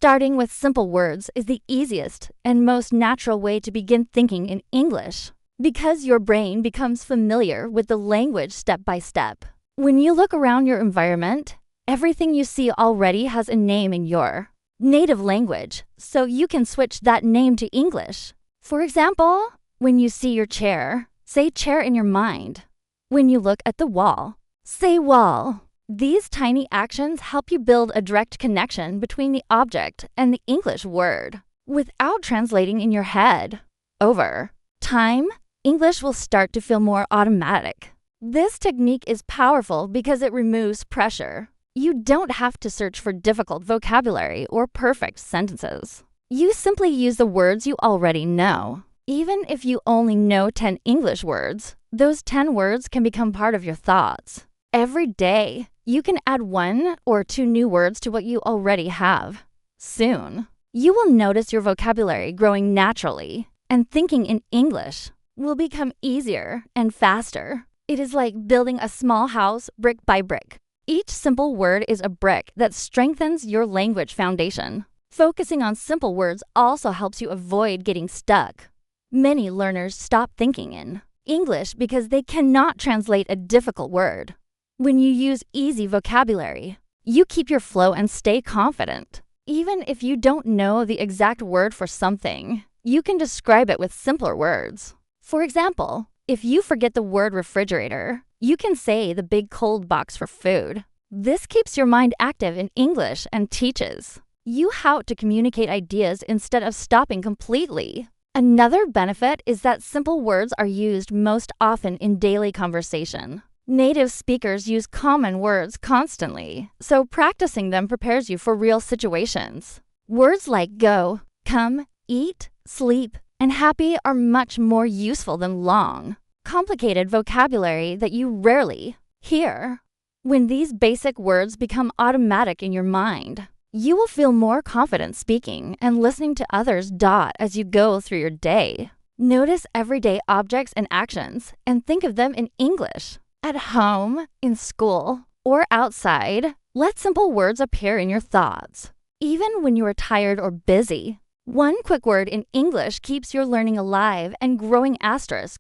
Starting with simple words is the easiest and most natural way to begin thinking in English, because your brain becomes familiar with the language step by step. When you look around your environment, everything you see already has a name in your native language, so you can switch that name to English. For example, when you see your chair, say chair in your mind. When you look at the wall, say wall. These tiny actions help you build a direct connection between the object and the English word, without translating in your head. Over time, English will start to feel more automatic. This technique is powerful because it removes pressure. You don't have to search for difficult vocabulary or perfect sentences. You simply use the words you already know. Even if you only know 10 English words, those 10 words can become part of your thoughts. Every day, you can add 1 or 2 new words to what you already have. Soon, you will notice your vocabulary growing naturally, and thinking in English will become easier and faster. It is like building a small house brick by brick. Each simple word is a brick that strengthens your language foundation. Focusing on simple words also helps you avoid getting stuck. Many learners stop thinking in English because they cannot translate a difficult word. When you use easy vocabulary, you keep your flow and stay confident. Even if you don't know the exact word for something, you can describe it with simpler words. For example, if you forget the word refrigerator, you can say the big cold box for food. This keeps your mind active in English and teaches you how to communicate ideas instead of stopping completely. Another benefit is that simple words are used most often in daily conversation. Native speakers use common words constantly, so practicing them prepares you for real situations. Words like go, come, eat, sleep, and happy are much more useful than long, complicated vocabulary that you rarely hear. When these basic words become automatic in your mind, you will feel more confident speaking and listening to others as you go through your day. Notice everyday objects and actions and think of them in English. At home, in school, or outside, let simple words appear in your thoughts. Even when you are tired or busy, one quick word in English keeps your learning alive and growing.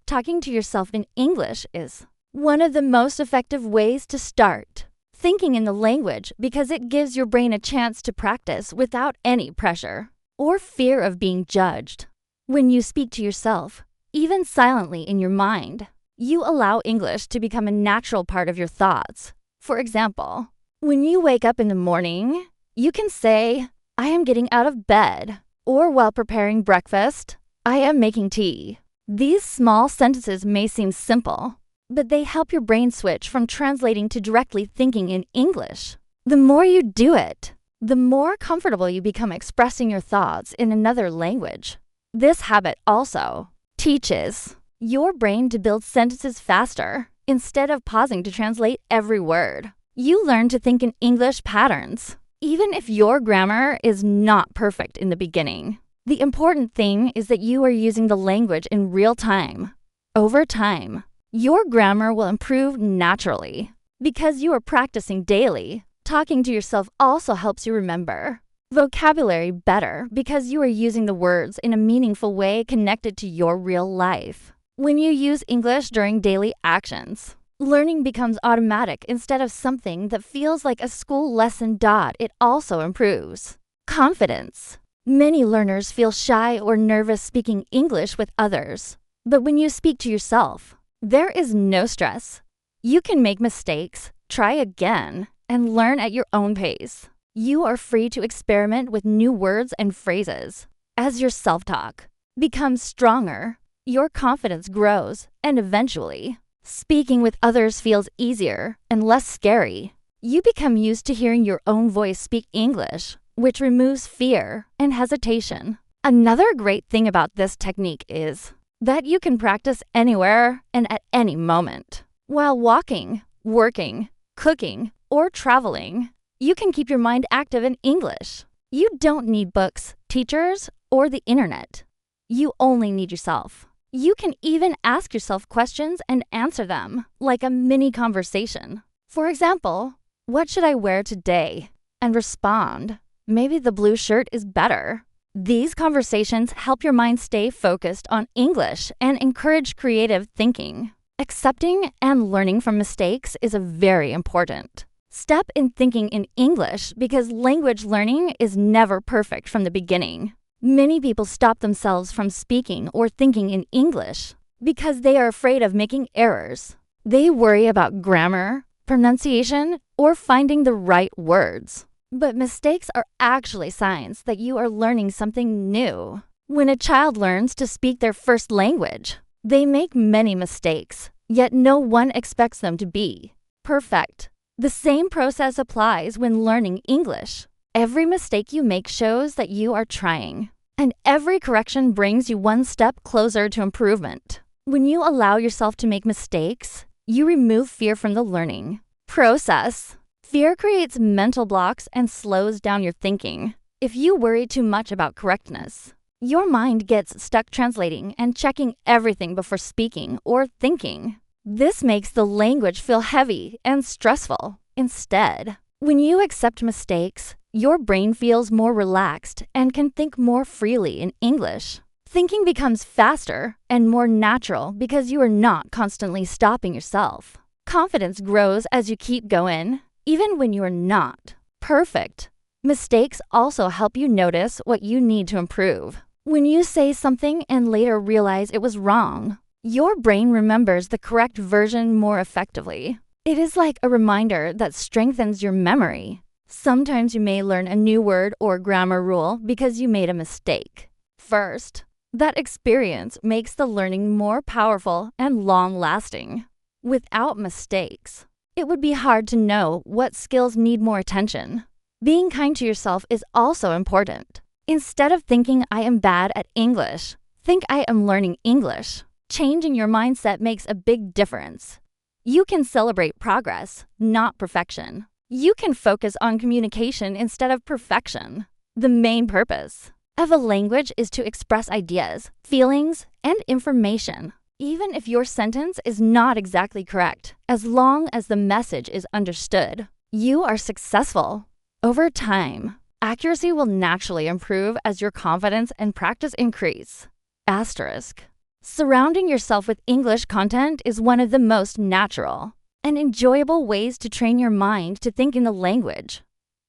Talking to yourself in English is one of the most effective ways to start thinking in the language because it gives your brain a chance to practice without any pressure or fear of being judged. When you speak to yourself, even silently in your mind, you allow English to become a natural part of your thoughts. For example, when you wake up in the morning, you can say, I am getting out of bed. Or while preparing breakfast, I am making tea. These small sentences may seem simple, but they help your brain switch from translating to directly thinking in English. The more you do it, the more comfortable you become expressing your thoughts in another language. This habit also teaches your brain to build sentences faster instead of pausing to translate every word. You learn to think in English patterns, even if your grammar is not perfect in the beginning. The important thing is that you are using the language in real time. Over time, your grammar will improve naturally because you are practicing daily. Talking to yourself also helps you remember vocabulary better because you are using the words in a meaningful way connected to your real life. When you use English during daily actions, learning becomes automatic instead of something that feels like a school lesson. It also improves confidence. Many learners feel shy or nervous speaking English with others. But when you speak to yourself, there is no stress. You can make mistakes, try again, and learn at your own pace. You are free to experiment with new words and phrases. As your self-talk becomes stronger, your confidence grows, and eventually, speaking with others feels easier and less scary. You become used to hearing your own voice speak English, which removes fear and hesitation. Another great thing about this technique is that you can practice anywhere and at any moment. While walking, working, cooking, or traveling, you can keep your mind active in English. You don't need books, teachers, or the internet. You only need yourself. You can even ask yourself questions and answer them, like a mini conversation. For example, what should I wear today? And respond, Maybe the blue shirt is better. These conversations help your mind stay focused on English and encourage creative thinking. Accepting and learning from mistakes is a very important step in thinking in English because language learning is never perfect from the beginning. Many people stop themselves from speaking or thinking in English because they are afraid of making errors. They worry about grammar, pronunciation, or finding the right words. But mistakes are actually signs that you are learning something new. When a child learns to speak their first language, they make many mistakes, yet no one expects them to be perfect. The same process applies when learning English. Every mistake you make shows that you are trying, and every correction brings you one step closer to improvement. When you allow yourself to make mistakes, you remove fear from the learning process. Fear creates mental blocks and slows down your thinking. If you worry too much about correctness, your mind gets stuck translating and checking everything before speaking or thinking. This makes the language feel heavy and stressful. Instead, when you accept mistakes, your brain feels more relaxed and can think more freely in English. Thinking becomes faster and more natural because you are not constantly stopping yourself. Confidence grows as you keep going, even when you are not perfect. Mistakes also help you notice what you need to improve. When you say something and later realize it was wrong, your brain remembers the correct version more effectively. It is like a reminder that strengthens your memory. Sometimes you may learn a new word or grammar rule because you made a mistake first. That experience makes the learning more powerful and long-lasting. Without mistakes, it would be hard to know what skills need more attention. Being kind to yourself is also important. Instead of thinking I am bad at English, think I am learning English. Changing your mindset makes a big difference. You can celebrate progress, not perfection. You can focus on communication instead of perfection. The main purpose of a language is to express ideas, feelings, and information. Even if your sentence is not exactly correct, as long as the message is understood, you are successful. Over time, accuracy will naturally improve as your confidence and practice increase. Asterisk. Surrounding yourself with English content is one of the most natural and enjoyable ways to train your mind to think in the language.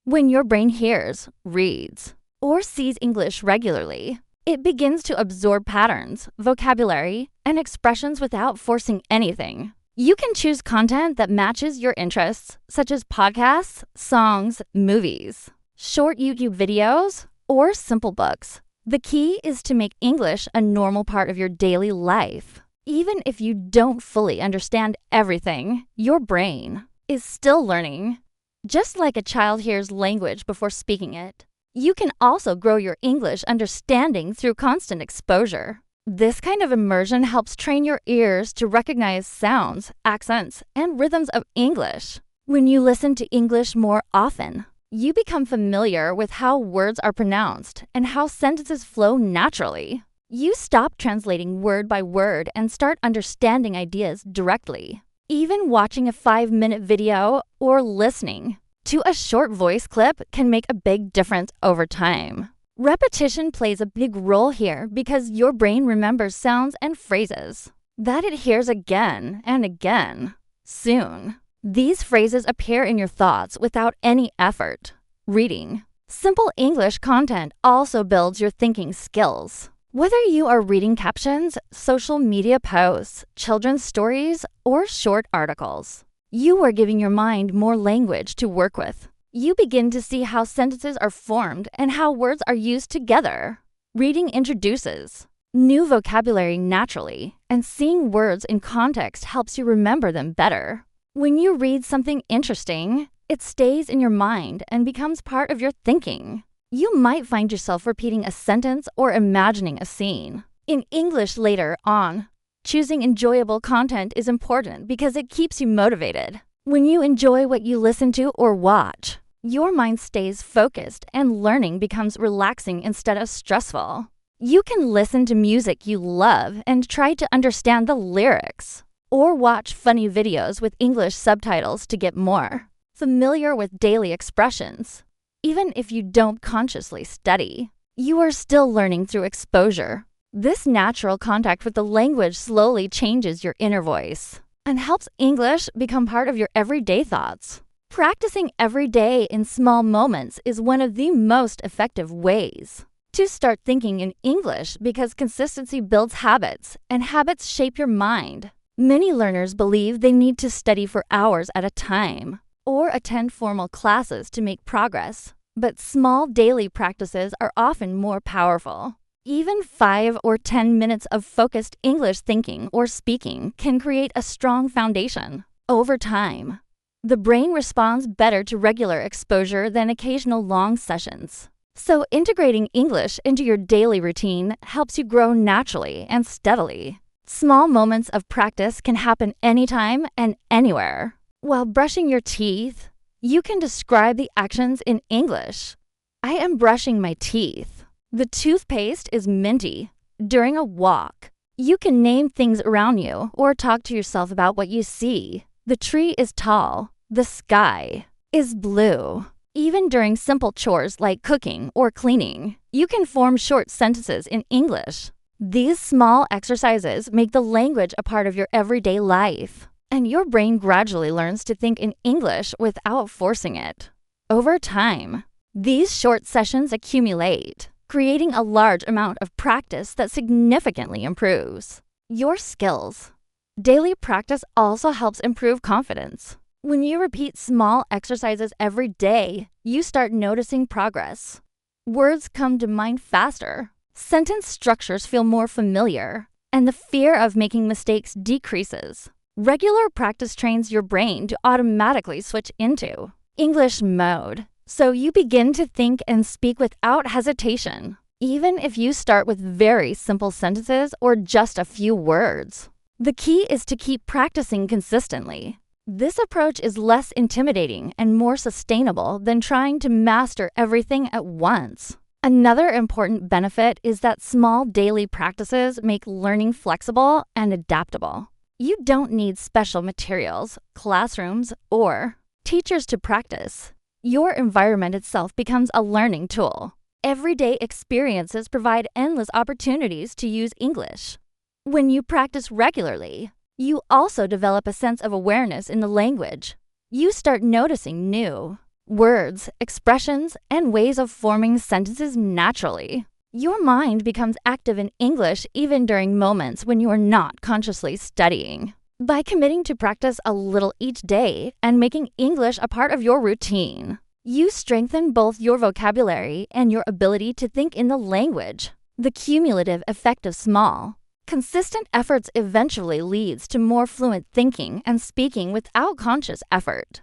When your brain hears, reads, or sees English regularly, it begins to absorb patterns, vocabulary, and expressions without forcing anything. You can choose content that matches your interests, such as podcasts, songs, movies, short YouTube videos, or simple books. The key is to make English a normal part of your daily life. Even if you don't fully understand everything, your brain is still learning. Just like a child hears language before speaking it, you can also grow your English understanding through constant exposure. This kind of immersion helps train your ears to recognize sounds, accents, and rhythms of English. When you listen to English more often, you become familiar with how words are pronounced and how sentences flow naturally. You stop translating word by word and start understanding ideas directly. Even watching a 5-minute video or listening to a short voice clip can make a big difference over time. Repetition plays a big role here because your brain remembers sounds and phrases that it hears again and again. Soon, these phrases appear in your thoughts without any effort. Reading simple English content also builds your thinking skills. Whether you are reading captions, social media posts, children's stories, or short articles, you are giving your mind more language to work with. You begin to see how sentences are formed and how words are used together. Reading introduces new vocabulary naturally, and seeing words in context helps you remember them better. When you read something interesting, it stays in your mind and becomes part of your thinking. You might find yourself repeating a sentence or imagining a scene. In English later on, choosing enjoyable content is important because it keeps you motivated. When you enjoy what you listen to or watch, your mind stays focused and learning becomes relaxing instead of stressful. You can listen to music you love and try to understand the lyrics, or watch funny videos with English subtitles to get more familiar with daily expressions. even if you don't consciously study. You are still learning through exposure. This natural contact with the language slowly changes your inner voice and helps English become part of your everyday thoughts. Practicing every day in small moments is one of the most effective ways to start thinking in English because consistency builds habits, and habits shape your mind. Many learners believe they need to study for hours at a time or attend formal classes to make progress, but small daily practices are often more powerful. Even 5 or 10 minutes of focused English thinking or speaking can create a strong foundation. Over time, the brain responds better to regular exposure than occasional long sessions. So integrating English into your daily routine helps you grow naturally and steadily. Small moments of practice can happen anytime and anywhere. While brushing your teeth, you can describe the actions in English. I am brushing my teeth. The toothpaste is minty. During a walk, you can name things around you or talk to yourself about what you see. The tree is tall. The sky is blue. Even during simple chores like cooking or cleaning, you can form short sentences in English. These small exercises make the language a part of your everyday life, and your brain gradually learns to think in English without forcing it. Over time, these short sessions accumulate, creating a large amount of practice that significantly improves your skills. Daily practice also helps improve confidence. When you repeat small exercises every day, you start noticing progress. Words come to mind faster, sentence structures feel more familiar, and the fear of making mistakes decreases. Regular practice trains your brain to automatically switch into English mode, so you begin to think and speak without hesitation, even if you start with very simple sentences or just a few words. The key is to keep practicing consistently. This approach is less intimidating and more sustainable than trying to master everything at once. Another important benefit is that small daily practices make learning flexible and adaptable. You don't need special materials, classrooms, or teachers to practice. Your environment itself becomes a learning tool. Everyday experiences provide endless opportunities to use English. When you practice regularly, you also develop a sense of awareness in the language. You start noticing new words, expressions, and ways of forming sentences naturally. Your mind becomes active in English even during moments when you are not consciously studying. By committing to practice a little each day and making English a part of your routine, you strengthen both your vocabulary and your ability to think in the language. The cumulative effect of small, consistent efforts eventually leads to more fluent thinking and speaking without conscious effort.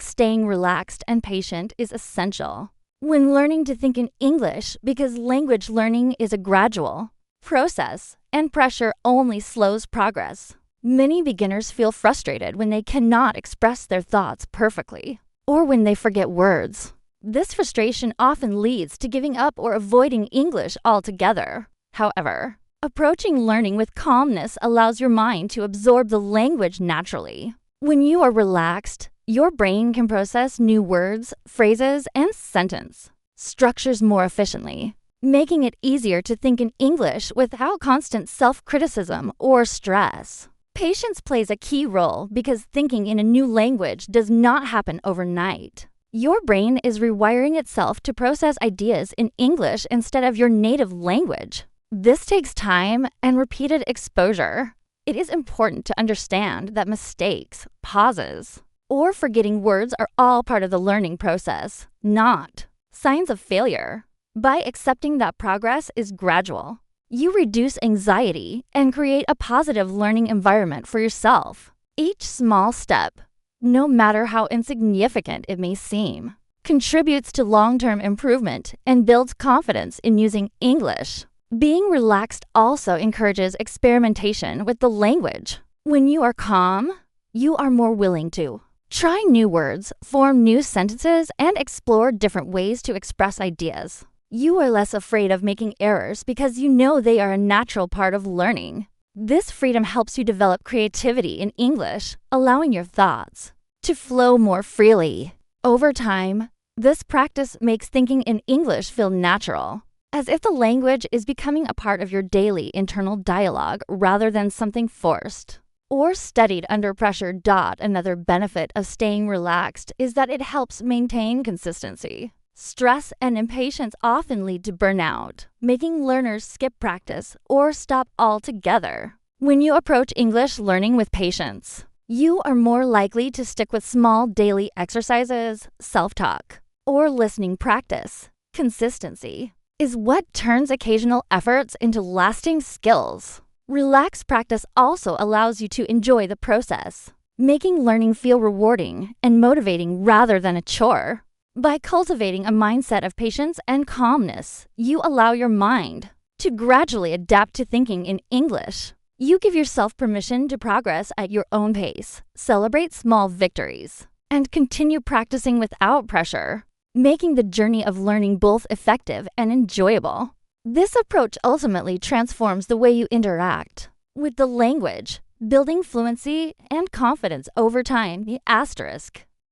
Staying relaxed and patient is essential when learning to think in English because language learning is a gradual process and pressure only slows progress. Many beginners feel frustrated when they cannot express their thoughts perfectly or when they forget words. This frustration often leads to giving up or avoiding English altogether. However, approaching learning with calmness allows your mind to absorb the language naturally. When you are relaxed, your brain can process new words, phrases, and sentence structures more efficiently, making it easier to think in English without constant self-criticism or stress. Patience plays a key role because thinking in a new language does not happen overnight. Your brain is rewiring itself to process ideas in English instead of your native language. This takes time and repeated exposure. It is important to understand that mistakes, pauses, or forgetting words are all part of the learning process, not signs of failure. By accepting that progress is gradual, you reduce anxiety and create a positive learning environment for yourself. Each small step, no matter how insignificant it may seem, contributes to long-term improvement and builds confidence in using English. Being relaxed also encourages experimentation with the language. When you are calm, you are more willing to try new words, form new sentences, and explore different ways to express ideas. You are less afraid of making errors because you know they are a natural part of learning. This freedom helps you develop creativity in English, allowing your thoughts to flow more freely. Over time, This practice makes thinking in English feel natural, as if the language is becoming a part of your daily internal dialogue rather than something forced or studied under pressure. Another benefit of staying relaxed is that it helps maintain consistency. Stress and impatience often lead to burnout, making learners skip practice or stop altogether. When you approach English learning with patience, you are more likely to stick with small daily exercises, self-talk, or listening practice. Consistency is what turns occasional efforts into lasting skills. Relaxed practice also allows you to enjoy the process, making learning feel rewarding and motivating rather than a chore. By cultivating a mindset of patience and calmness, you allow your mind to gradually adapt to thinking in English. You give yourself permission to progress at your own pace, celebrate small victories, and continue practicing without pressure, making the journey of learning both effective and enjoyable. This approach ultimately transforms the way you interact with the language, building fluency and confidence over time. The asterisk.